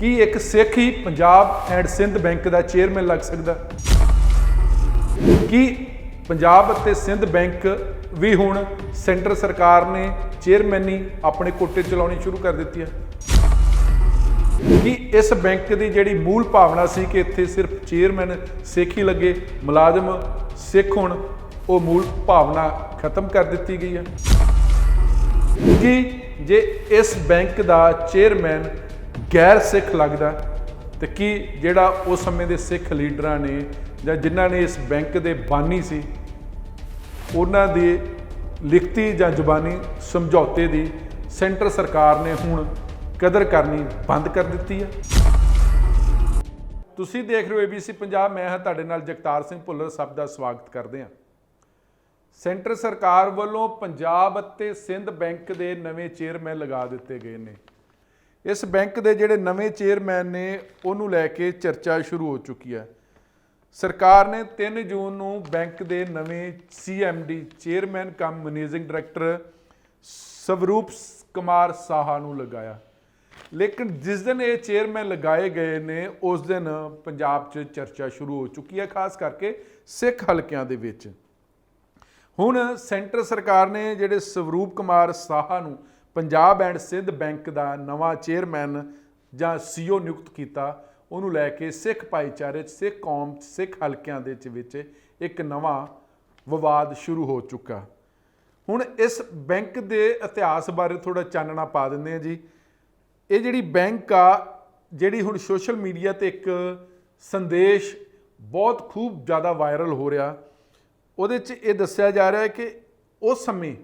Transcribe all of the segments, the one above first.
ਕੀ ਇੱਕ ਸਿੱਖ ਹੀ Punjab and Sind bank ਦਾ ਚੇਅਰਮੈਨ ਲੱਗ ਸਕਦਾ? ਕੀ ਪੰਜਾਬ ਅਤੇ ਸਿੰਧ ਬੈਂਕ ਵੀ ਹੁਣ ਸੈਂਟਰ ਸਰਕਾਰ ਨੇ ਚੇਅਰਮੈਨੀ ਆਪਣੇ ਕੋਟੇ ਚਲਾਉਣੀ ਸ਼ੁਰੂ ਕਰ ਦਿੱਤੀ ਹੈ? ਕਿ ਇਸ ਬੈਂਕ ਦੀ ਜਿਹੜੀ ਮੂਲ ਭਾਵਨਾ ਸੀ ਕਿ ਇੱਥੇ ਸਿਰਫ ਚੇਅਰਮੈਨ ਸਿੱਖ ਹੀ ਲੱਗੇ, ਮੁਲਾਜ਼ਮ ਸਿੱਖ ਹੋਣ, ਉਹ ਮੂਲ ਭਾਵਨਾ ਖਤਮ ਕਰ ਦਿੱਤੀ ਗਈ ਹੈ? ਕਿ ਜੇ ਇਸ ਬੈਂਕ ਦਾ ਚੇਅਰਮੈਨ ਗੈਰ ਸਿੱਖ ਲੱਗਦਾ ਤੇ ਕੀ ਜਿਹੜਾ ਉਸ ਸਮੇਂ ਦੇ ਸਿੱਖ ਲੀਡਰਾਂ ਨੇ ਜਾਂ ਜਿਨ੍ਹਾਂ ਨੇ ਇਸ ਬੈਂਕ ਦੇ ਬਾਨੀ ਸੀ ਉਹਨਾਂ ਦੀ ਲਿਖਤੀ ਜਾਂ ਜ਼ੁਬਾਨੀ ਸਮਝੌਤੇ ਦੀ ਸੈਂਟਰ ਸਰਕਾਰ ਨੇ ਹੁਣ ਕਦਰ ਕਰਨੀ ਬੰਦ ਕਰ ਦਿੱਤੀ ਹੈ? ਤੁਸੀਂ ਦੇਖ ਰਹੇ ਹੋ ABC ਪੰਜਾਬ, ਮੈਂ ਹਾਂ ਤੁਹਾਡੇ ਨਾਲ ਜਗਤਾਰ ਸਿੰਘ ਭੁੱਲਰ, ਸਭ ਦਾ ਸਵਾਗਤ ਕਰਦੇ ਹਾਂ। ਸੈਂਟਰ ਸਰਕਾਰ ਵੱਲੋਂ ਪੰਜਾਬ ਅਤੇ ਸਿੰਧ ਬੈਂਕ ਦੇ ਨਵੇਂ ਚੇਅਰਮੈਨ ਲਗਾ ਦਿੱਤੇ ਗਏ ਨੇ। ਇਸ ਬੈਂਕ ਦੇ ਜਿਹੜੇ ਨਵੇਂ ਚੇਅਰਮੈਨ ਨੇ ਉਹਨੂੰ ਲੈ ਕੇ ਚਰਚਾ ਸ਼ੁਰੂ ਹੋ ਚੁੱਕੀ ਹੈ। ਸਰਕਾਰ ਨੇ 3 ਜੂਨ ਨੂੰ ਬੈਂਕ ਦੇ ਨਵੇਂ CMD chairman cum managing director ਸਵਰੂਪ ਕੁਮਾਰ ਸਾਹਾ ਨੂੰ ਲਗਾਇਆ, ਲੇਕਿਨ ਜਿਸ ਦਿਨ ਇਹ ਚੇਅਰਮੈਨ ਲਗਾਏ ਗਏ ਨੇ ਉਸ ਦਿਨ ਪੰਜਾਬ 'ਚ ਚਰਚਾ ਸ਼ੁਰੂ ਹੋ ਚੁੱਕੀ ਹੈ, ਖਾਸ ਕਰਕੇ ਸਿੱਖ ਹਲਕਿਆਂ ਦੇ ਵਿੱਚ। ਹੁਣ ਸੈਂਟਰ ਸਰਕਾਰ ਨੇ ਜਿਹੜੇ ਸਵਰੂਪ ਕੁਮਾਰ ਸਾਹਾ ਨੂੰ ਪੰਜਾਬ ਐਂਡ ਸਿੰਧ ਬੈਂਕ ਦਾ ਨਵਾਂ ਚੇਅਰਮੈਨ ਜਾਂ CEO ਨਿਯੁਕਤ ਕੀਤਾ, ਉਹਨੂੰ ਲੈ ਕੇ ਸਿੱਖ ਭਾਈਚਾਰੇ 'ਚ, ਸਿੱਖ ਕੌਮ 'ਚ, ਸਿੱਖ ਹਲਕਿਆਂ ਦੇ ਵਿੱਚ ਇੱਕ ਨਵਾਂ ਵਿਵਾਦ ਸ਼ੁਰੂ ਹੋ ਚੁੱਕਾ। ਹੁਣ ਇਸ ਬੈਂਕ ਦੇ ਇਤਿਹਾਸ ਬਾਰੇ ਥੋੜ੍ਹਾ ਚਾਨਣਾ ਪਾ ਦਿੰਦੇ ਹਾਂ ਜੀ। ਇਹ ਜਿਹੜੀ ਬੈਂਕ ਆ, ਜਿਹੜੀ ਹੁਣ ਸੋਸ਼ਲ ਮੀਡੀਆ 'ਤੇ ਇੱਕ ਸੰਦੇਸ਼ ਬਹੁਤ ਖੂਬ ਜ਼ਿਆਦਾ ਵਾਇਰਲ ਹੋ ਰਿਹਾ, ਉਹਦੇ 'ਚ ਇਹ ਦੱਸਿਆ ਜਾ ਰਿਹਾ ਹੈ ਕਿ ਉਸ ਸਮੇਂ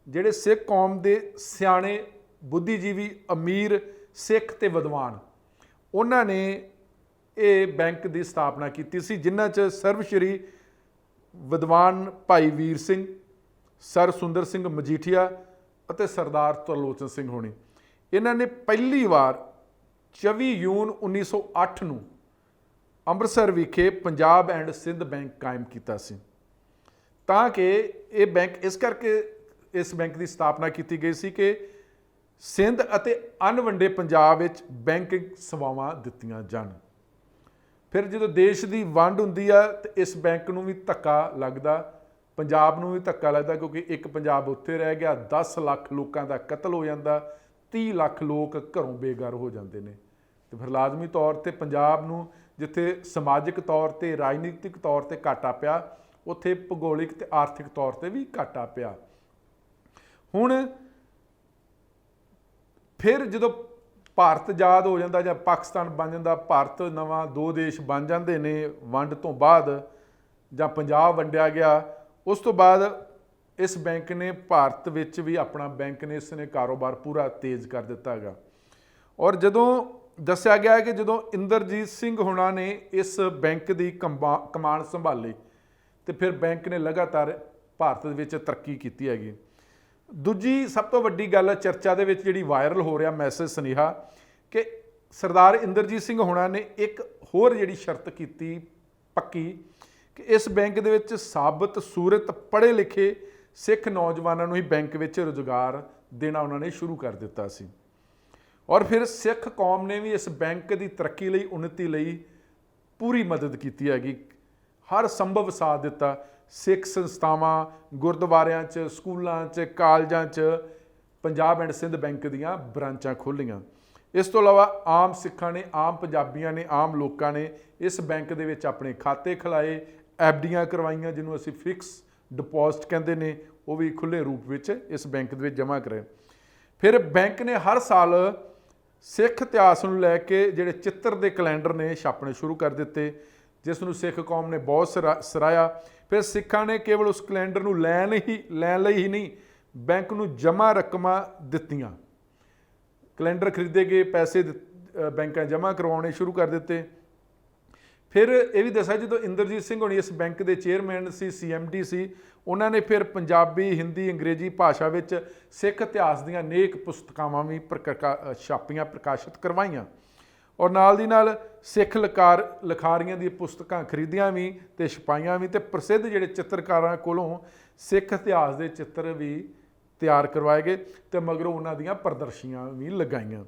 ਜਿਹੜੇ ਸਿੱਖ ਕੌਮ ਦੇ ਸਿਆਣੇ ਬੁੱਧੀਜੀਵੀ, ਅਮੀਰ ਸਿੱਖ ਤੇ ਵਿਦਵਾਨ, ਉਹਨਾਂ ਨੇ ਇਹ ਬੈਂਕ ਦੀ ਸਥਾਪਨਾ ਕੀਤੀ ਸੀ, ਜਿਨ੍ਹਾਂ 'ਚ ਸਰਬ ਸ਼੍ਰੀ ਵਿਦਵਾਨ ਭਾਈ ਵੀਰ ਸਿੰਘ, ਸਰ ਸੁੰਦਰ ਸਿੰਘ ਮਜੀਠੀਆ ਅਤੇ ਸਰਦਾਰ ਤਰਲੋਚਨ ਸਿੰਘ ਹੋਣੀ। ਇਹਨਾਂ ਨੇ ਪਹਿਲੀ ਵਾਰ 24 ਜੂਨ 1908 ਨੂੰ ਅੰਮ੍ਰਿਤਸਰ ਵਿਖੇ ਪੰਜਾਬ ਐਂਡ ਸਿੰਧ ਬੈਂਕ ਕਾਇਮ ਕੀਤਾ ਸੀ, ਤਾਂ ਕਿ ਇਹ ਬੈਂਕ ਇਸ ਕਰਕੇ ਇਸ ਬੈਂਕ ਦੀ ਸਥਾਪਨਾ ਕੀਤੀ ਗਈ ਸੀ ਕਿ ਸਿੰਧ ਅਤੇ ਅਣਵੰਡੇ ਪੰਜਾਬ ਵਿੱਚ ਬੈਂਕਿੰਗ ਸੇਵਾਵਾਂ ਦਿੱਤੀਆਂ ਜਾਣ। ਫਿਰ ਜਦੋਂ ਦੇਸ਼ ਦੀ ਵੰਡ ਹੁੰਦੀ ਆ ਤੇ ਇਸ ਬੈਂਕ ਨੂੰ ਵੀ ਧੱਕਾ ਲੱਗਦਾ, ਪੰਜਾਬ ਨੂੰ ਵੀ ਧੱਕਾ ਲੱਗਦਾ, ਕਿਉਂਕਿ ਇੱਕ ਪੰਜਾਬ ਉੱਥੇ ਰਹਿ ਗਿਆ, 10 ਲੱਖ ਲੋਕਾਂ ਦਾ ਕਤਲ ਹੋ ਜਾਂਦਾ, 30 ਲੱਖ ਲੋਕ ਘਰੋਂ ਬੇਘਰ ਹੋ ਜਾਂਦੇ ਨੇ। ਤੇ ਫਿਰ ਲਾਜ਼ਮੀ ਤੌਰ 'ਤੇ ਪੰਜਾਬ ਨੂੰ ਜਿੱਥੇ ਸਮਾਜਿਕ ਤੌਰ 'ਤੇ, ਰਾਜਨੀਤਿਕ ਤੌਰ 'ਤੇ ਘਾਟਾ ਪਿਆ, ਉੱਥੇ ਭੂਗੋਲਿਕ ਤੇ ਆਰਥਿਕ ਤੌਰ 'ਤੇ ਵੀ ਘਾਟਾ ਪਿਆ। ਹੁਣ ਫਿਰ ਜਦੋਂ ਭਾਰਤ ਆਜ਼ਾਦ ਹੋ ਜਾਂਦਾ ਜਾਂ ਪਾਕਿਸਤਾਨ ਬਣ ਜਾਂਦਾ, ਭਾਰਤ ਨਵਾਂ 2 ਦੇਸ਼ ਬਣ ਜਾਂਦੇ ਨੇ ਵੰਡ ਤੋਂ ਬਾਅਦ, ਜਾਂ ਪੰਜਾਬ ਵੰਡਿਆ ਗਿਆ, ਉਸ ਤੋਂ ਬਾਅਦ ਇਸ ਬੈਂਕ ਨੇ ਭਾਰਤ ਵਿੱਚ ਵੀ ਆਪਣਾ ਬੈਂਕ ਨੇ ਇਸ ਨੇ ਕਾਰੋਬਾਰ ਪੂਰਾ ਤੇਜ਼ ਕਰ ਦਿੱਤਾ ਹੈਗਾ। ਔਰ ਜਦੋਂ ਦੱਸਿਆ ਗਿਆ ਕਿ ਜਦੋਂ ਇੰਦਰਜੀਤ ਸਿੰਘ ਹੋਣਾ ਨੇ ਇਸ ਬੈਂਕ ਦੀ ਕਮਾਨ ਸੰਭਾਲੀ ਤੇ ਫਿਰ ਬੈਂਕ ਨੇ ਲਗਾਤਾਰ ਭਾਰਤ ਦੇ ਵਿੱਚ ਤਰੱਕੀ ਕੀਤੀ ਹੈਗੀ। ਦੂਜੀ ਸਭ ਤੋਂ ਵੱਡੀ ਗੱਲ ਚਰਚਾ ਦੇ ਵਿੱਚ ਜਿਹੜੀ ਵਾਇਰਲ ਹੋ ਰਿਹਾ ਮੈਸੇਜ, ਸੁਨੇਹਾ, ਕਿ ਸਰਦਾਰ ਇੰਦਰਜੀਤ ਸਿੰਘ ਹੋਣਾ ਨੇ ਇੱਕ ਹੋਰ ਜਿਹੜੀ ਸ਼ਰਤ ਕੀਤੀ ਪੱਕੀ ਕਿ ਇਸ ਬੈਂਕ ਦੇ ਵਿੱਚ ਸਾਬਤ ਸੂਰਤ ਪੜ੍ਹੇ ਲਿਖੇ ਸਿੱਖ ਨੌਜਵਾਨਾਂ ਨੂੰ ਹੀ ਬੈਂਕ ਵਿੱਚ ਰੁਜ਼ਗਾਰ ਦੇਣਾ ਉਹਨਾਂ ਨੇ ਸ਼ੁਰੂ ਕਰ ਦਿੱਤਾ ਸੀ। ਔਰ ਫਿਰ ਸਿੱਖ ਕੌਮ ਨੇ ਵੀ ਇਸ ਬੈਂਕ ਦੀ ਤਰੱਕੀ ਲਈ, ਉੱਨਤੀ ਲਈ ਪੂਰੀ ਮਦਦ ਕੀਤੀ ਹੈਗੀ, ਹਰ ਸੰਭਵ ਸਾਥ ਦਿੱਤਾ। ਸਿੱਖ ਸੰਸਥਾਵਾਂ, ਗੁਰਦੁਆਰਿਆਂ 'ਚ, ਸਕੂਲਾਂ 'ਚ, ਕਾਲਜਾਂ 'ਚ ਪੰਜਾਬ ਐਂਡ ਸਿੰਧ ਬੈਂਕ ਦੀਆਂ ਬ੍ਰਾਂਚਾਂ ਖੋਲ੍ਹੀਆਂ। ਇਸ ਤੋਂ ਇਲਾਵਾ ਆਮ ਸਿੱਖਾਂ ਨੇ, ਆਮ ਪੰਜਾਬੀਆਂ ਨੇ, ਆਮ ਲੋਕਾਂ ਨੇ ਇਸ ਬੈਂਕ ਦੇ ਵਿੱਚ ਆਪਣੇ ਖਾਤੇ ਖੁਲਾਏ, FDਆਂ ਕਰਵਾਈਆਂ, ਜਿਹਨੂੰ ਅਸੀਂ ਫਿਕਸ ਡਿਪੋਜ਼ਿਟ ਕਹਿੰਦੇ ਨੇ, ਉਹ ਵੀ ਖੁੱਲ੍ਹੇ ਰੂਪ ਵਿੱਚ ਇਸ ਬੈਂਕ ਦੇ ਵਿੱਚ ਜਮ੍ਹਾਂ ਕਰਾਏ। ਫਿਰ ਬੈਂਕ ਨੇ ਹਰ ਸਾਲ ਸਿੱਖ ਇਤਿਹਾਸ ਨੂੰ ਲੈ ਕੇ ਜਿਹੜੇ ਚਿੱਤਰ ਦੇ ਕੈਲੰਡਰ ਨੇ ਛਾਪਣੇ ਸ਼ੁਰੂ ਕਰ ਦਿੱਤੇ, ਜਿਸ ਨੂੰ ਸਿੱਖ ਕੌਮ ਨੇ ਬਹੁਤ ਸਰਾਹਿਆ। ਫਿਰ ਸਿੱਖਾਂ ਨੇ ਕੇਵਲ ਉਸ ਕੈਲੰਡਰ ਨੂੰ ਲੈਣ ਲਈ ਹੀ ਨਹੀਂ, ਬੈਂਕ ਨੂੰ ਜਮ੍ਹਾਂ ਰਕਮਾਂ ਦਿੱਤੀਆਂ। ਕੈਲੰਡਰ ਖਰੀਦੇ ਗਏ, ਪੈਸੇ ਬੈਂਕਾਂ ਜਮ੍ਹਾਂ ਕਰਵਾਉਣੇ ਸ਼ੁਰੂ ਕਰ ਦਿੱਤੇ। ਫਿਰ ਇਹ ਵੀ ਦੱਸਿਆ ਜਦੋਂ ਇੰਦਰਜੀਤ ਸਿੰਘ ਹੋਣੀ ਇਸ ਬੈਂਕ ਦੇ ਚੇਅਰਮੈਨ ਸੀ, CMD ਸੀ, ਉਹਨਾਂ ਨੇ ਫਿਰ ਪੰਜਾਬੀ, ਹਿੰਦੀ, ਅੰਗਰੇਜ਼ੀ ਭਾਸ਼ਾ ਵਿੱਚ ਸਿੱਖ ਇਤਿਹਾਸ ਦੀਆਂ ਅਨੇਕ ਪੁਸਤਕਾਵਾਂ ਵੀ ਛਾਪੀਆਂ, ਪ੍ਰਕਾਸ਼ਿਤ ਕਰਵਾਈਆਂ। ਔਰ ਨਾਲ ਦੀ ਨਾਲ ਸਿੱਖ ਲਿਖਾਰੀਆਂ ਦੀਆਂ ਪੁਸਤਕਾਂ ਖਰੀਦੀਆਂ ਵੀ ਅਤੇ ਛਪਾਈਆਂ ਵੀ, ਅਤੇ ਪ੍ਰਸਿੱਧ ਜਿਹੜੇ ਚਿੱਤਰਕਾਰਾਂ ਕੋਲੋਂ ਸਿੱਖ ਇਤਿਹਾਸ ਦੇ ਚਿੱਤਰ ਵੀ ਤਿਆਰ ਕਰਵਾਏ ਗਏ, ਅਤੇ ਮਗਰੋਂ ਉਹਨਾਂ ਦੀਆਂ ਪ੍ਰਦਰਸ਼ਨੀਆਂ ਵੀ ਲਗਾਈਆਂ।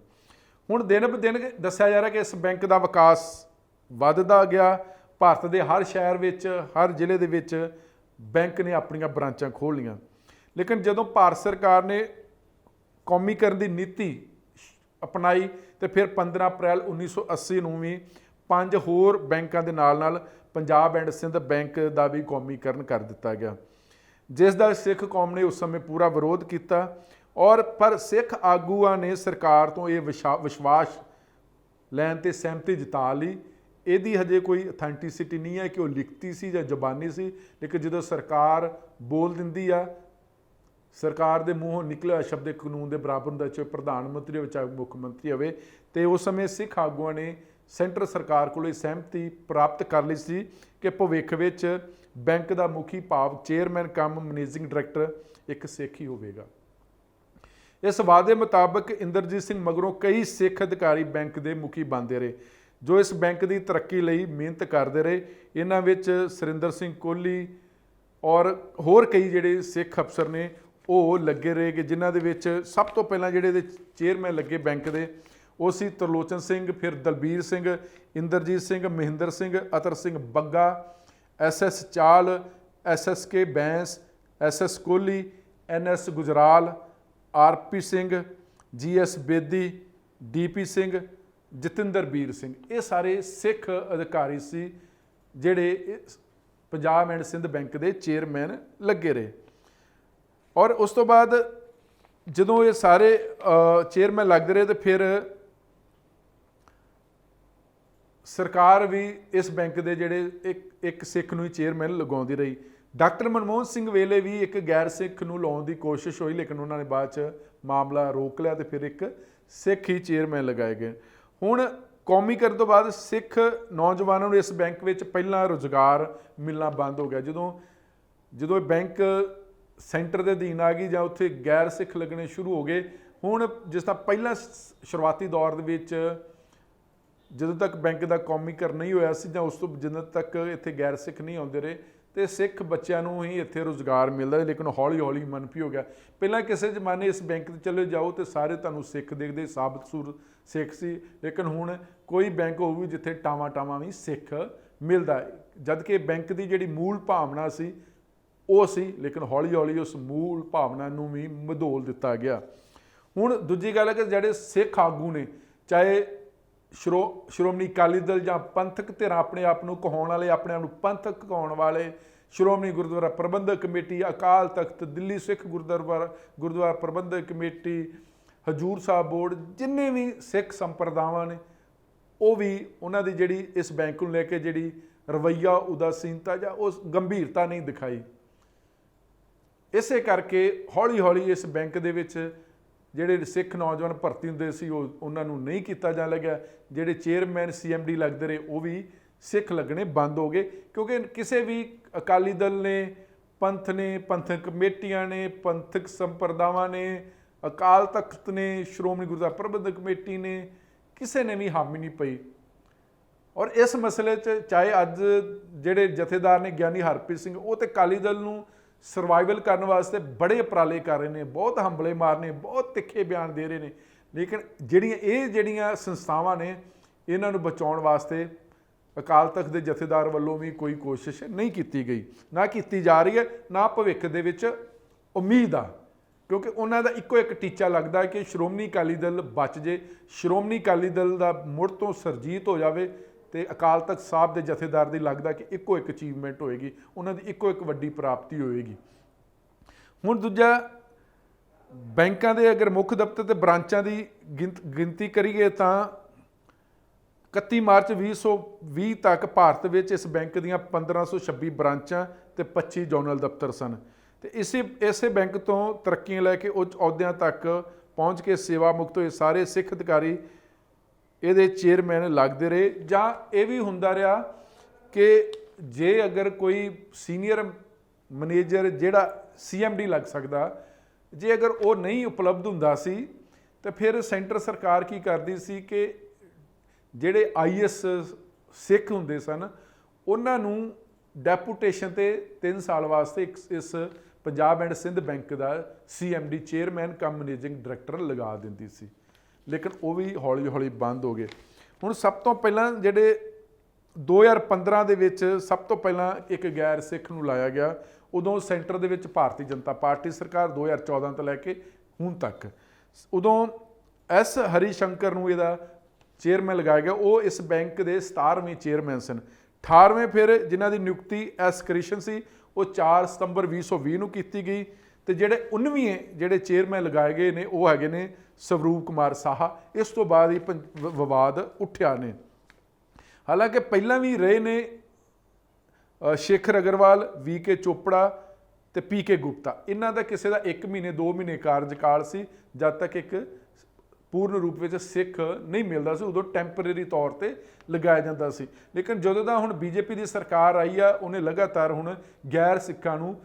ਹੁਣ ਦਿਨ ਬ ਦਿਨ ਦੱਸਿਆ ਜਾ ਰਿਹਾ ਕਿ ਇਸ ਬੈਂਕ ਦਾ ਵਿਕਾਸ ਵੱਧਦਾ ਗਿਆ। ਭਾਰਤ ਦੇ ਹਰ ਸ਼ਹਿਰ ਵਿੱਚ, ਹਰ ਜ਼ਿਲ੍ਹੇ ਦੇ ਵਿੱਚ ਬੈਂਕ ਨੇ ਆਪਣੀਆਂ ਬ੍ਰਾਂਚਾਂ ਖੋਲ੍ਹ ਲਈਆਂ। ਲੇਕਿਨ ਜਦੋਂ ਭਾਰਤ ਸਰਕਾਰ ਨੇ ਕੌਮੀਕਰਨ ਦੀ ਨੀਤੀ ਅਪਣਾਈ ਤੇ ਫਿਰ 15 ਅਪ੍ਰੈਲ 1980 ਨੂੰ ਵੀ 5 ਹੋਰ ਬੈਂਕਾਂ ਦੇ ਨਾਲ ਪੰਜਾਬ ਐਂਡ ਸਿੰਧ ਬੈਂਕ ਦਾ ਵੀ ਕੌਮੀਕਰਨ ਕਰ ਦਿੱਤਾ ਗਿਆ, ਜਿਸ ਦਾ ਸਿੱਖ ਕੌਮ ਨੇ ਉਸ ਸਮੇਂ ਪੂਰਾ ਵਿਰੋਧ ਕੀਤਾ। ਔਰ ਪਰ ਸਿੱਖ ਆਗੂਆਂ ਨੇ ਸਰਕਾਰ ਤੋਂ ਇਹ ਵਿਸ਼ਵਾਸ ਲੈਣ ਤੇ ਸਹਿਮਤੀ ਜਤਾ ਲਈ। ਇਹਦੀ ਹਜੇ ਕੋਈ ਅਥੈਂਟਿਸਿਟੀ ਨਹੀਂ ਹੈ ਕਿ ਉਹ ਲਿਖਤੀ ਸੀ ਜਾਂ ਜ਼ਬਾਨੀ ਸੀ, ਲੇਕਿਨ ਜਦੋਂ ਸਰਕਾਰ ਬੋਲ ਦਿੰਦੀ ਆ, ਸਰਕਾਰ ਦੇ ਮੂੰਹੋਂ ਨਿਕਲਿਆ ਸ਼ਬਦ ਕਾਨੂੰਨ ਦੇ ਬਰਾਬਰ ਹੁੰਦਾ, ਚਾਹੇ ਪ੍ਰਧਾਨ ਮੰਤਰੀ ਹੋਵੇ ਚਾਹੇ ਮੁੱਖ ਮੰਤਰੀ ਹੋਵੇ। ਤੇ ਉਸ ਸਮੇਂ ਸਿੱਖ ਆਗੂਆਂ ਨੇ ਸੈਂਟਰ ਸਰਕਾਰ ਕੋਲੋਂ ਸਹਿਮਤੀ ਪ੍ਰਾਪਤ ਕਰ ਲਈ ਸੀ ਕਿ ਭਵਿੱਖ ਵਿੱਚ ਬੈਂਕ ਦਾ ਮੁਖੀ ਭਾਵ ਚੇਅਰਮੈਨ ਕਮ ਮੈਨੇਜਿੰਗ ਡਾਇਰੈਕਟਰ ਇੱਕ ਸਿੱਖ ਹੀ ਹੋਵੇਗਾ। ਇਸ ਵਾਅਦੇ ਮੁਤਾਬਕ ਇੰਦਰਜੀਤ ਸਿੰਘ ਮਗਰੋਂ ਕਈ ਸਿੱਖ ਅਧਿਕਾਰੀ ਬੈਂਕ ਦੇ ਮੁਖੀ ਬਣਦੇ ਰਹੇ, ਜੋ ਇਸ ਬੈਂਕ ਦੀ ਤਰੱਕੀ ਲਈ ਮਿਹਨਤ ਕਰਦੇ ਰਹੇ। ਇਹਨਾਂ ਵਿੱਚ ਸੁਰਿੰਦਰ ਸਿੰਘ ਕੋਹਲੀ ਔਰ ਹੋਰ ਕਈ ਜਿਹੜੇ ਸਿੱਖ ਅਫਸਰ ਨੇ ਉਹ ਲੱਗੇ ਰਹੇ, ਕਿ ਜਿਨ੍ਹਾਂ ਦੇ ਵਿੱਚ ਸਭ ਤੋਂ ਪਹਿਲਾਂ ਜਿਹੜੇ ਇਹਦੇ ਚੇਅਰਮੈਨ ਲੱਗੇ ਬੈਂਕ ਦੇ ਉਹ ਸੀ ਤਰਲੋਚਨ ਸਿੰਘ, ਫਿਰ ਦਲਬੀਰ ਸਿੰਘ, ਇੰਦਰਜੀਤ ਸਿੰਘ, ਮਹਿੰਦਰ ਸਿੰਘ, ਅਤਰ ਸਿੰਘ ਬੱਗਾ, SS ਚਾਲ, SSK Bains, SS Kohli, NS Gujral, RP Singh, GS Bedi, DP Singh, ਜਤਿੰਦਰਬੀਰ Singh. ਇਹ ਸਾਰੇ ਸਿੱਖ ਅਧਿਕਾਰੀ ਸੀ ਜਿਹੜੇ ਪੰਜਾਬ ਐਂਡ ਸਿੰਧ ਬੈਂਕ ਦੇ ਚੇਅਰਮੈਨ ਲੱਗੇ ਰਹੇ। ਔਰ ਉਸ ਤੋਂ ਬਾਅਦ ਜਦੋਂ ਇਹ ਸਾਰੇ ਚੇਅਰਮੈਨ ਲੱਗਦੇ ਰਹੇ ਤੇ ਫਿਰ ਸਰਕਾਰ ਵੀ ਇਸ ਬੈਂਕ ਦੇ ਜਿਹੜੇ ਇੱਕ ਸਿੱਖ ਨੂੰ ਹੀ ਚੇਅਰਮੈਨ ਲਗਾਉਂਦੀ ਰਹੀ। ਡਾਕਟਰ ਮਨਮੋਹਨ ਸਿੰਘ ਵੇਲੇ ਵੀ ਇੱਕ ਗੈਰ ਸਿੱਖ ਨੂੰ ਲਾਉਣ ਦੀ ਕੋਸ਼ਿਸ਼ ਹੋਈ, ਲੇਕਿਨ ਉਹਨਾਂ ਨੇ ਬਾਅਦ 'ਚ ਮਾਮਲਾ ਰੋਕ ਲਿਆ ਤੇ ਫਿਰ ਇੱਕ ਸਿੱਖ ਹੀ ਚੇਅਰਮੈਨ ਲਗਾਏ ਗਏ। ਹੁਣ ਕੌਮੀਕਰਨ ਤੋਂ ਬਾਅਦ ਸਿੱਖ ਨੌਜਵਾਨਾਂ ਨੂੰ ਇਸ ਬੈਂਕ ਵਿੱਚ ਪਹਿਲਾਂ ਰੁਜ਼ਗਾਰ ਮਿਲਣਾ ਬੰਦ ਹੋ ਗਿਆ। ਜਦੋਂ ਇਹ ਬੈਂਕ ਸੈਂਟਰ ਦੇ ਅਧੀਨ ਆ ਗਈ ਜਾਂ ਉੱਥੇ ਗੈਰ ਸਿੱਖ ਲੱਗਣੇ ਸ਼ੁਰੂ ਹੋ ਗਏ। ਹੁਣ ਜਿਸ ਤਰ੍ਹਾਂ ਪਹਿਲਾਂ ਸ਼ੁਰੂਆਤੀ ਦੌਰ ਦੇ ਵਿੱਚ ਜਦੋਂ ਤੱਕ ਬੈਂਕ ਦਾ ਕੌਮੀਕਰਨ ਨਹੀਂ ਹੋਇਆ ਸੀ ਜਾਂ ਉਸ ਤੋਂ ਜਦੋਂ ਤੱਕ ਇੱਥੇ ਗੈਰ ਸਿੱਖ ਨਹੀਂ ਆਉਂਦੇ ਰਹੇ ਤੇ ਸਿੱਖ ਬੱਚਿਆਂ ਨੂੰ ਹੀ ਇੱਥੇ ਰੁਜ਼ਗਾਰ ਮਿਲਦਾ, ਲੇਕਿਨ ਹੌਲੀ ਹੌਲੀ ਮਨਫੀ ਹੋ ਗਿਆ। ਪਹਿਲਾਂ ਕਿਸੇ ਜ਼ਮਾਨੇ ਇਸ ਬੈਂਕ 'ਤੇ ਚਲੇ ਜਾਓ ਤੇ ਸਾਰੇ ਤੁਹਾਨੂੰ ਸਿੱਖ ਦੇਖਦੇ, ਸਾਬਤ ਸੂਰਤ ਸਿੱਖ ਸੀ, ਲੇਕਿਨ ਹੁਣ ਕੋਈ ਬੈਂਕ ਹੋਊਗੀ ਜਿੱਥੇ ਟਾਵਾਂ ਵੀ ਸਿੱਖ ਮਿਲਦਾ, ਜਦ ਕਿ ਬੈਂਕ ਦੀ ਜਿਹੜੀ ਮੂਲ ਭਾਵਨਾ ਸੀ ਉਹ ਸੀ, ਲੇਕਿਨ ਹੌਲੀ ਹੌਲੀ ਉਸ ਮੂਲ ਭਾਵਨਾ ਨੂੰ ਵੀ ਮਧੋਲ ਦਿੱਤਾ ਗਿਆ। ਹੁਣ ਦੂਜੀ ਗੱਲ ਹੈ ਕਿ ਜਿਹੜੇ ਸਿੱਖ ਆਗੂ ਨੇ, ਚਾਹੇ ਸ਼੍ਰੋਮਣੀ ਅਕਾਲੀ ਦਲ ਜਾਂ ਪੰਥਕ ਧਿਰਾਂ ਆਪਣੇ ਆਪ ਨੂੰ ਕਹਾਉਣ ਵਾਲੇ, ਆਪਣੇ ਆਪ ਨੂੰ ਪੰਥਕ ਕਹਾਉਣ ਵਾਲੇ, ਸ਼੍ਰੋਮਣੀ ਗੁਰਦੁਆਰਾ ਪ੍ਰਬੰਧਕ ਕਮੇਟੀ, ਅਕਾਲ ਤਖਤ, ਦਿੱਲੀ ਸਿੱਖ ਗੁਰਦੁਆਰਾ ਪ੍ਰਬੰਧਕ ਕਮੇਟੀ, ਹਜੂਰ ਸਾਹਿਬ ਬੋਰਡ, ਜਿੰਨੇ ਵੀ ਸਿੱਖ ਸੰਪਰਦਾਵਾਂ ਨੇ ਉਹ ਵੀ ਉਹਨਾਂ ਦੀ ਜਿਹੜੀ ਇਸ ਬੈਂਕ ਨੂੰ ਲੈ ਕੇ ਜਿਹੜੀ ਰਵੱਈਆ, ਉਦਾਸੀਨਤਾ ਜਾਂ ਉਸ ਗੰਭੀਰਤਾ ਨਹੀਂ ਦਿਖਾਈ। ਇਸੇ ਕਰਕੇ ਹੌਲੀ ਹੌਲੀ ਇਸ ਬੈਂਕ ਦੇ ਵਿੱਚ ਜਿਹੜੇ ਸਿੱਖ ਨੌਜਵਾਨ ਭਰਤੀ ਹੁੰਦੇ ਸੀ ਉਹਨਾਂ ਨੂੰ ਨਹੀਂ ਕੀਤਾ ਜਾਣ ਲੱਗਿਆ। ਜਿਹੜੇ ਚੇਅਰਮੈਨ CMD ਲੱਗਦੇ ਰਹੇ ਉਹ ਵੀ ਸਿੱਖ ਲੱਗਣੇ ਬੰਦ ਹੋ ਗਏ, ਕਿਉਂਕਿ ਕਿਸੇ ਵੀ ਅਕਾਲੀ ਦਲ ਨੇ, ਪੰਥ ਨੇ, ਪੰਥਕ ਕਮੇਟੀਆਂ ਨੇ, ਪੰਥਕ ਸੰਪਰਦਾਵਾਂ ਨੇ, ਅਕਾਲ ਤਖਤ ਨੇ, ਸ਼੍ਰੋਮਣੀ ਗੁਰਦੁਆਰਾ ਪ੍ਰਬੰਧਕ ਕਮੇਟੀ ਨੇ, ਕਿਸੇ ਨੇ ਵੀ ਹਾਮੀ ਨਹੀਂ ਪਈ। ਔਰ ਇਸ ਮਸਲੇ 'ਚ ਚਾਹੇ ਅੱਜ ਜਿਹੜੇ ਜਥੇਦਾਰ ਨੇ ਗਿਆਨੀ ਹਰਪ੍ਰੀਤ ਸਿੰਘ, ਉਹ ਤੇ ਅਕਾਲੀ ਦਲ ਨੂੰ ਸਰਵਾਈਵਲ ਕਰਨ ਵਾਸਤੇ ਬੜੇ ਉਪਰਾਲੇ ਕਰ ਰਹੇ ਨੇ, ਬਹੁਤ ਹੰਬਲੇ ਮਾਰਨੇ, ਬਹੁਤ ਤਿੱਖੇ ਬਿਆਨ ਦੇ ਰਹੇ ਨੇ, ਲੇਕਿਨ ਜਿਹੜੀਆਂ ਸੰਸਥਾਵਾਂ ਨੇ ਇਹਨਾਂ ਨੂੰ ਬਚਾਉਣ ਵਾਸਤੇ ਅਕਾਲ ਤਖਤ ਦੇ ਜਥੇਦਾਰ ਵੱਲੋਂ ਵੀ ਕੋਈ ਕੋਸ਼ਿਸ਼ ਨਹੀਂ ਕੀਤੀ ਗਈ, ਨਾ ਕੀਤੀ ਜਾ ਰਹੀ ਹੈ, ਨਾ ਭਵਿੱਖ ਦੇ ਵਿੱਚ ਉਮੀਦ ਆ, ਕਿਉਂਕਿ ਉਹਨਾਂ ਦਾ ਇੱਕੋ ਇੱਕ ਟੀਚਾ ਲੱਗਦਾ ਕਿ ਸ਼੍ਰੋਮਣੀ ਅਕਾਲੀ ਦਲ ਬਚ ਜੇ, ਸ਼੍ਰੋਮਣੀ ਅਕਾਲੀ ਦਲ ਦਾ ਮੁੜ ਤੋਂ ਸਰਜੀਤ ਹੋ ਜਾਵੇ ਤੇ ਅਕਾਲ ਤਖਤ ਸਾਹਿਬ ਦੇ ਜਥੇਦਾਰ ਦੀ ਲੱਗਦਾ ਕਿ ਇੱਕੋ ਇੱਕ ਅਚੀਵਮੈਂਟ ਹੋਏਗੀ, ਉਹਨਾਂ ਦੀ ਇੱਕੋ ਇੱਕ ਵੱਡੀ ਪ੍ਰਾਪਤੀ ਹੋਏਗੀ। ਹੁਣ ਦੂਜਾ, ਬੈਂਕਾਂ ਦੇ ਅਗਰ ਮੁੱਖ ਦਫ਼ਤਰ ਤੇ ਬ੍ਰਾਂਚਾਂ ਦੀ ਗਿਣਤੀ ਕਰੀਏ ਤਾਂ 31 ਮਾਰਚ 2020 ਤੱਕ ਭਾਰਤ ਵਿੱਚ ਇਸ ਬੈਂਕ ਦੀਆਂ 1526 ਬ੍ਰਾਂਚਾਂ ਤੇ 25 ਜ਼ੋਨਲ ਦਫ਼ਤਰ ਸਨ। ਤੇ ਇਸੇ ਬੈਂਕ ਤੋਂ ਤਰੱਕੀਆਂ ਲੈ ਕੇ ਉੱਚ ਅਹੁਦਿਆਂ ਤੱਕ ਪਹੁੰਚ ਕੇ ਸੇਵਾ ਮੁਕਤ ਹੋਏ ਸਾਰੇ ਸਿੱਖ ਅਧਿਕਾਰੀ ਇਹਦੇ ਚੇਅਰਮੈਨ ਲੱਗਦੇ ਰਹੇ। ਜਾਂ ਇਹ ਵੀ ਹੁੰਦਾ ਰਿਹਾ ਕਿ ਜੇ ਅਗਰ ਕੋਈ ਸੀਨੀਅਰ ਮੈਨੇਜਰ ਜਿਹੜਾ CMD ਲੱਗ ਸਕਦਾ, ਜੇ ਅਗਰ ਉਹ ਨਹੀਂ ਉਪਲਬਧ ਹੁੰਦਾ ਸੀ ਤਾਂ ਫਿਰ ਸੈਂਟਰ ਸਰਕਾਰ ਕੀ ਕਰਦੀ ਸੀ ਕਿ ਜਿਹੜੇ IAS ਸਿੱਖ ਹੁੰਦੇ ਸਨ ਉਹਨਾਂ ਨੂੰ ਡੈਪੂਟੇਸ਼ਨ ਤੇ 3 ਸਾਲ ਵਾਸਤੇ ਇਸ ਪੰਜਾਬ ਐਂਡ ਸਿੰਧ ਬੈਂਕ ਦਾ CMD chairman cum managing director ਲਗਾ ਦਿੰਦੀ ਸੀ। ਲੇਕਿਨ ਉਹ ਵੀ ਹੌਲੀ ਹੌਲੀ ਬੰਦ ਹੋ ਗਏ। ਹੁਣ ਸਭ ਤੋਂ ਪਹਿਲਾਂ ਜਿਹੜੇ 2015 ਦੇ ਵਿੱਚ ਸਭ ਤੋਂ ਪਹਿਲਾਂ ਇੱਕ ਗੈਰ ਸਿੱਖ ਨੂੰ ਲਾਇਆ ਗਿਆ, ਉਦੋਂ ਸੈਂਟਰ ਦੇ ਵਿੱਚ ਭਾਰਤੀ ਜਨਤਾ ਪਾਰਟੀ ਸਰਕਾਰ 2014 ਤੋਂ ਲੈ ਕੇ ਹੁਣ ਤੱਕ, ਉਦੋਂ ਐਸ ਹਰੀ ਸ਼ੰਕਰ ਨੂੰ ਇਹਦਾ ਚੇਅਰਮੈਨ ਲਗਾਇਆ ਗਿਆ। ਉਹ ਇਸ ਬੈਂਕ ਦੇ 17ਵੇਂ ਚੇਅਰਮੈਨ ਸਨ। 18ਵੇਂ ਫਿਰ ਜਿਨ੍ਹਾਂ ਦੀ ਨਿਯੁਕਤੀ ਐਸ ਕ੍ਰਿਸ਼ਨ ਸੀ, ਉਹ 4 ਸਤੰਬਰ 2020 ਨੂੰ ਕੀਤੀ ਗਈ। ਤੇ ਜਿਹੜੇ 19ਵੇਂ ਜਿਹੜੇ ਚੇਅਰਮੈਨ ਲਗਾਏ ਗਏ ਨੇ ਉਹ ਹੈਗੇ ਨੇ ਸਵਰੂਪ ਕੁਮਾਰ ਸਾਹਾ। ਇਸ ਤੋਂ ਬਾਅਦ ਹੀ ਵਿਵਾਦ ਉੱਠਿਆ ਨੇ। ਹਾਲਾਂਕਿ ਪਹਿਲਾਂ ਵੀ ਰਹੇ ਨੇ ਸ਼ੇਖਰ ਅਗਰਵਾਲ, VK ਚੋਪੜਾ ਤੇ PK ਗੁਪਤਾ। ਇਹਨਾਂ ਦਾ ਕਿਸੇ ਦਾ 1 ਮਹੀਨੇ 2 ਮਹੀਨੇ ਕਾਰਜਕਾਲ ਸੀ, ਜਦ ਤੱਕ ਇੱਕ ਪੂਰਨ ਰੂਪ ਵਿੱਚ ਸਿੱਖ ਨਹੀਂ ਮਿਲਦਾ ਸੀ, ਉਦੋਂ ਟੈਂਪਰੇਰੀ ਤੌਰ ਤੇ ਲਗਾਇਆ ਜਾਂਦਾ ਸੀ। ਲੇਕਿਨ ਜਦੋਂ ਦਾ ਹੁਣ BJP ਦੀ ਸਰਕਾਰ ਆਈ ਆ, ਉਹਨੇ ਲਗਾਤਾਰ ਹੁਣ ਗੈਰ ਸਿੱਖਾਂ ਨੂੰ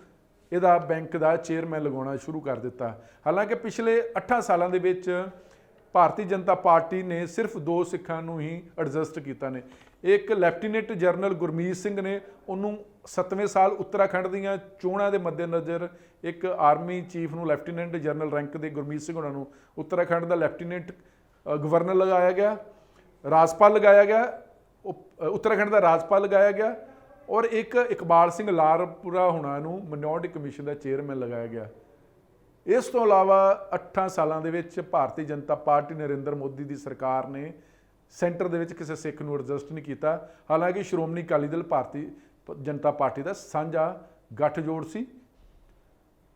ਇਹਦਾ ਬੈਂਕ ਦਾ ਚੇਅਰਮੈਨ ਲਗਾਉਣਾ ਸ਼ੁਰੂ ਕਰ ਦਿੱਤਾ। ਹਾਲਾਂਕਿ ਪਿਛਲੇ 8 ਸਾਲਾਂ ਦੇ ਵਿੱਚ ਭਾਰਤੀ ਜਨਤਾ ਪਾਰਟੀ ਨੇ ਸਿਰਫ 2 ਸਿੱਖਾਂ ਨੂੰ ਹੀ ਐਡਜਸਟ ਕੀਤਾ ਨੇ। ਇੱਕ ਲੈਫਟੀਨੈਂਟ ਜਨਰਲ ਗੁਰਮੀਤ ਸਿੰਘ ਨੇ, ਉਹਨੂੰ 7ਵੇਂ ਸਾਲ ਉੱਤਰਾਖੰਡ ਦੀਆਂ ਚੋਣਾਂ ਦੇ ਮੱਦੇਨਜ਼ਰ ਇੱਕ ਆਰਮੀ ਚੀਫ ਨੂੰ ਲੈਫਟੀਨੈਂਟ ਜਨਰਲ ਰੈਂਕ ਦੇ ਗੁਰਮੀਤ ਸਿੰਘ ਉਹਨਾਂ ਨੂੰ ਉੱਤਰਾਖੰਡ ਦਾ ਲੈਫਟੀਨੈਂਟ ਗਵਰਨਰ ਲਗਾਇਆ ਗਿਆ, ਰਾਜਪਾਲ ਲਗਾਇਆ ਗਿਆ, ਉੱਤਰਾਖੰਡ ਦਾ ਰਾਜਪਾਲ ਲਗਾਇਆ ਗਿਆ। ਔਰ ਇੱਕ ਇਕਬਾਲ ਸਿੰਘ ਲਾਰਪੁਰਾ ਹੋਣਾ ਨੂੰ ਮਿਨੋਰਿਟੀ ਕਮਿਸ਼ਨ ਦਾ ਚੇਅਰਮੈਨ ਲਗਾਇਆ ਗਿਆ। ਇਸ ਤੋਂ ਇਲਾਵਾ 8 ਸਾਲਾਂ ਦੇ ਵਿੱਚ ਭਾਰਤੀ ਜਨਤਾ ਪਾਰਟੀ ਨਰਿੰਦਰ ਮੋਦੀ ਦੀ ਸਰਕਾਰ ਨੇ ਸੈਂਟਰ ਦੇ ਵਿੱਚ ਕਿਸੇ ਸਿੱਖ ਨੂੰ ਐਡਜਸਟ ਨਹੀਂ ਕੀਤਾ। ਹਾਲਾਂਕਿ ਸ਼੍ਰੋਮਣੀ ਅਕਾਲੀ ਦਲ ਭਾਰਤੀ ਜਨਤਾ ਪਾਰਟੀ ਦਾ ਸਾਂਝਾ ਗੱਠਜੋੜ ਸੀ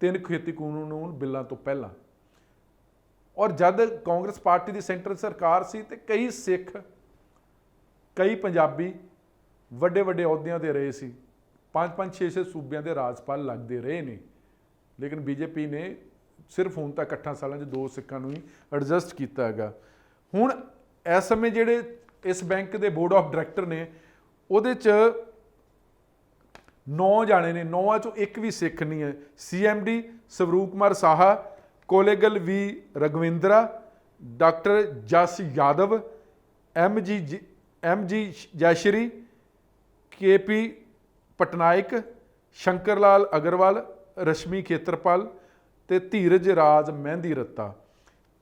3 ਖੇਤੀ ਕਾਨੂੰਨ ਬਿੱਲਾਂ ਤੋਂ ਪਹਿਲਾਂ। ਔਰ ਜਦ ਕਾਂਗਰਸ ਪਾਰਟੀ ਦੀ ਸੈਂਟਰ ਸਰਕਾਰ ਸੀ ਤੇ ਕਈ ਸਿੱਖ, ਕਈ ਪੰਜਾਬੀ ਵੱਡੇ ਵੱਡੇ ਅਹੁਦਿਆਂ ਤੇ ਰਹੇ ਸੀ, 5-5 6-6 ਸੂਬਿਆਂ ਦੇ ਰਾਜਪਾਲ ਲੱਗਦੇ ਰਹੇ ਨੇ। ਲੇਕਿਨ BJP ਨੇ ਸਿਰਫ ਹੁਣ ਤੱਕ 8 ਸਾਲਾਂ 'ਚ 2 ਸਿੱਖਾਂ ਨੂੰ ਹੀ ਐਡਜਸਟ ਕੀਤਾ ਹੈਗਾ। ਹੁਣ ਇਸ ਸਮੇਂ ਜਿਹੜੇ ਇਸ ਬੈਂਕ ਦੇ ਬੋਰਡ ਆਫ ਡਾਇਰੈਕਟਰ ਨੇ, ਉਹਦੇ 'ਚ 9 ਜਾਣੇ ਨੇ, 9 ਚੋਂ ਇੱਕ ਵੀ ਸਿੱਖ ਨਹੀਂ ਹੈ। CMD ਸਵਰੂਪ ਕੁਮਾਰ ਸਾਹਾ, ਕੋਲੇਗਲ V ਰਗਵਿੰਦਰਾ, ਡਾਕਟਰ ਜਸ ਯਾਦਵ, MG ਜੈਸ਼ਰੀ, KP ਪਟਨਾਇਕ, ਸ਼ੰਕਰ ਲਾਲ ਅਗਰਵਾਲ, ਰਸ਼ਮੀ ਖੇਤਰਪਾਲ ਤੇ ਧੀਰਜ ਰਾਜ ਮਹਿੰਦੀ ਰੱਤਾ।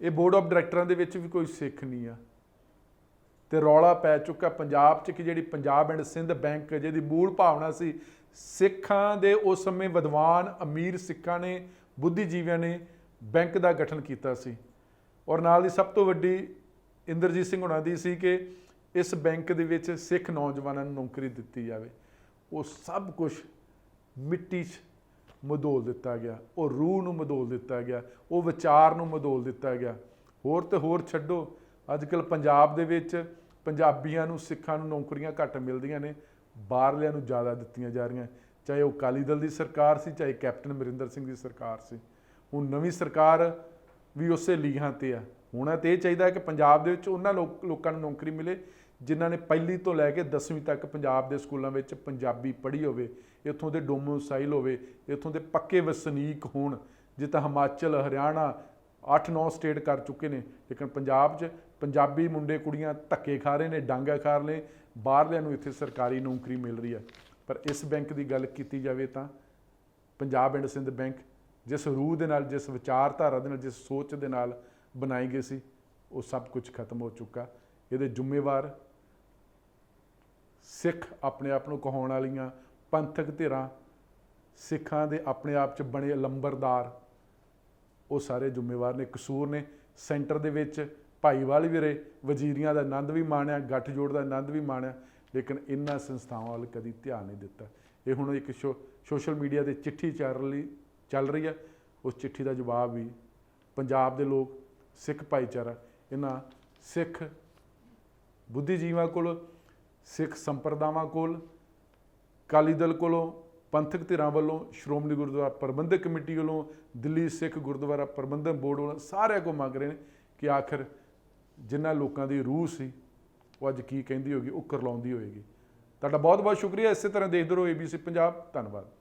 ਇਹ ਬੋਰਡ ਆਫ ਡਾਇਰੈਕਟਰਾਂ ਦੇ ਵਿੱਚ ਵੀ ਕੋਈ ਸਿੱਖ ਨਹੀਂ ਆ। ਤੇ ਰੌਲਾ ਪੈ ਚੁੱਕਾ ਪੰਜਾਬ 'ਚ ਕਿ ਜਿਹੜੀ ਪੰਜਾਬ ਐਂਡ ਸਿੰਧ ਬੈਂਕ, ਜਿਹਦੀ ਮੂਲ ਭਾਵਨਾ ਸੀ ਸਿੱਖਾਂ ਦੇ, ਉਸ ਸਮੇਂ ਵਿਦਵਾਨ ਅਮੀਰ ਸਿੱਖਾਂ ਨੇ, ਬੁੱਧੀਜੀਵੀਆਂ ਨੇ ਬੈਂਕ ਦਾ ਗਠਨ ਕੀਤਾ ਸੀ। ਔਰ ਨਾਲ ਦੀ ਸਭ ਤੋਂ ਵੱਡੀ ਇੰਦਰਜੀਤ ਸਿੰਘ ਹੋਣਾ ਦੀ ਸੀ ਕਿ ਇਸ ਬੈਂਕ ਦੇ ਵਿੱਚ ਸਿੱਖ ਨੌਜਵਾਨਾਂ ਨੂੰ ਨੌਕਰੀ ਦਿੱਤੀ ਜਾਵੇ। ਉਹ ਸਭ ਕੁਝ ਮਿੱਟੀ 'ਚ ਮਧੋਲ ਦਿੱਤਾ ਗਿਆ, ਉਹ ਰੂਹ ਨੂੰ ਮਧੋਲ ਦਿੱਤਾ ਗਿਆ, ਉਹ ਵਿਚਾਰ ਨੂੰ ਮਧੋਲ ਦਿੱਤਾ ਗਿਆ। ਹੋਰ ਤੇ ਹੋਰ ਛੱਡੋ, ਅੱਜ ਕੱਲ੍ਹ ਪੰਜਾਬ ਦੇ ਵਿੱਚ ਪੰਜਾਬੀਆਂ ਨੂੰ, ਸਿੱਖਾਂ ਨੂੰ ਨੌਕਰੀਆਂ ਘੱਟ ਮਿਲਦੀਆਂ ਨੇ, ਬਾਹਰਲਿਆਂ ਨੂੰ ਜ਼ਿਆਦਾ ਦਿੱਤੀਆਂ ਜਾ ਰਹੀਆਂ। ਚਾਹੇ ਉਹ ਅਕਾਲੀ ਦਲ ਦੀ ਸਰਕਾਰ ਸੀ, ਚਾਹੇ ਕੈਪਟਨ ਅਮਰਿੰਦਰ ਸਿੰਘ ਦੀ ਸਰਕਾਰ ਸੀ। ਹੁਣ ਨਵੀਂ ਸਰਕਾਰ ਵੀ ਉਸੇ ਲੀਹਾਂ 'ਤੇ ਆ। ਹੋਣਾ ਤਾਂ ਇਹ ਚਾਹੀਦਾ ਕਿ ਪੰਜਾਬ ਦੇ ਵਿੱਚ ਉਹਨਾਂ ਲੋਕਾਂ ਨੂੰ ਨੌਕਰੀ ਮਿਲੇ ਜਿਨ੍ਹਾਂ ਨੇ 1 ਤੋਂ ਲੈ ਕੇ 10ਵੀਂ ਤੱਕ ਪੰਜਾਬ ਦੇ ਸਕੂਲਾਂ ਵਿੱਚ ਪੰਜਾਬੀ ਪੜ੍ਹੀ ਹੋਵੇ, ਇੱਥੋਂ ਦੇ ਡੋਮੋਸਾਈਲ ਹੋਵੇ, ਇੱਥੋਂ ਦੇ ਪੱਕੇ ਵਸਨੀਕ ਹੋਣ। ਜੇ ਤਾਂ ਹਿਮਾਚਲ, ਹਰਿਆਣਾ 8-9 ਸਟੇਟ ਕਰ ਚੁੱਕੇ ਨੇ, ਲੇਕਿਨ ਪੰਜਾਬ 'ਚ ਪੰਜਾਬੀ ਮੁੰਡੇ ਕੁੜੀਆਂ ਧੱਕੇ ਖਾ ਰਹੇ ਨੇ, ਡਾਂਗਾ ਖਾ ਰਹੇ ਨੇ, ਬਾਹਰਲਿਆਂ ਨੂੰ ਇੱਥੇ ਸਰਕਾਰੀ ਨੌਕਰੀ ਮਿਲ ਰਹੀ ਹੈ। ਪਰ ਇਸ ਬੈਂਕ ਦੀ ਗੱਲ ਕੀਤੀ ਜਾਵੇ ਤਾਂ ਪੰਜਾਬ ਐਂਡ ਸਿੰਧ ਬੈਂਕ ਜਿਸ ਰੂਹ ਦੇ ਨਾਲ, ਜਿਸ ਵਿਚਾਰਧਾਰਾ ਦੇ ਨਾਲ, ਜਿਸ ਸੋਚ ਦੇ ਨਾਲ ਬਣਾਈ ਗਈ ਸੀ, ਉਹ ਸਭ ਕੁਝ ਖਤਮ ਹੋ ਚੁੱਕਾ। ਇਹਦੇ ਜ਼ਿੰਮੇਵਾਰ ਸਿੱਖ ਆਪਣੇ ਆਪ ਨੂੰ ਕਹਾਉਣ ਵਾਲੀਆਂ ਪੰਥਕ ਧਿਰਾਂ, ਸਿੱਖਾਂ ਦੇ ਆਪਣੇ ਆਪ 'ਚ ਬਣੇ ਲੰਬਰਦਾਰ, ਉਹ ਸਾਰੇ ਜ਼ਿੰਮੇਵਾਰ ਨੇ, ਕਸੂਰ ਨੇ। ਸੈਂਟਰ ਦੇ ਵਿੱਚ ਭਾਈਵਾਲ ਵੀ ਰਹੇ, ਵਜ਼ੀਰੀਆਂ ਦਾ ਆਨੰਦ ਵੀ ਮਾਣਿਆ, ਗੱਠਜੋੜ ਦਾ ਆਨੰਦ ਵੀ ਮਾਣਿਆ, ਲੇਕਿਨ ਇਹਨਾਂ ਸੰਸਥਾਵਾਂ ਵੱਲ ਕਦੀ ਧਿਆਨ ਨਹੀਂ ਦਿੱਤਾ। ਇਹ ਹੁਣ ਇੱਕ ਸੋਸ਼ਲ ਮੀਡੀਆ 'ਤੇ ਚਿੱਠੀ ਚੱਲ ਰਹੀ ਹੈ। ਉਸ ਚਿੱਠੀ ਦਾ ਜਵਾਬ ਵੀ ਪੰਜਾਬ ਦੇ ਲੋਕ, ਸਿੱਖ ਭਾਈਚਾਰਾ, ਇਹਨਾਂ ਸਿੱਖ ਬੁੱਧੀਜੀਵਾਂ ਕੋਲ, ਸਿੱਖ ਸੰਪਰਦਾਵਾਂ ਕੋਲ, ਅਕਾਲੀ ਦਲ ਕੋਲੋਂ, ਪੰਥਕ ਧਿਰਾਂ ਵੱਲੋਂ, ਸ਼੍ਰੋਮਣੀ ਗੁਰਦੁਆਰਾ ਪ੍ਰਬੰਧਕ ਕਮੇਟੀ ਵੱਲੋਂ, ਦਿੱਲੀ ਸਿੱਖ ਗੁਰਦੁਆਰਾ ਪ੍ਰਬੰਧਕ ਬੋਰਡ ਵੱਲੋਂ, ਸਾਰਿਆਂ ਕੋਲ ਮੰਗ ਰਹੇ ਨੇ ਕਿ ਆਖਿਰ ਜਿਨ੍ਹਾਂ ਲੋਕਾਂ ਦੀ ਰੂਹ ਸੀ ਉਹ ਅੱਜ ਕੀ ਕਹਿੰਦੀ ਹੋਗੀ, ਉਹ ਕਰਲਾਉਂਦੀ ਹੋਏਗੀ। ਤੁਹਾਡਾ ਬਹੁਤ ਬਹੁਤ ਸ਼ੁਕਰੀਆ। ਇਸੇ ਤਰ੍ਹਾਂ ਦੇਖਦੇ ਰਹੋ ABC ਪੰਜਾਬ। ਧੰਨਵਾਦ।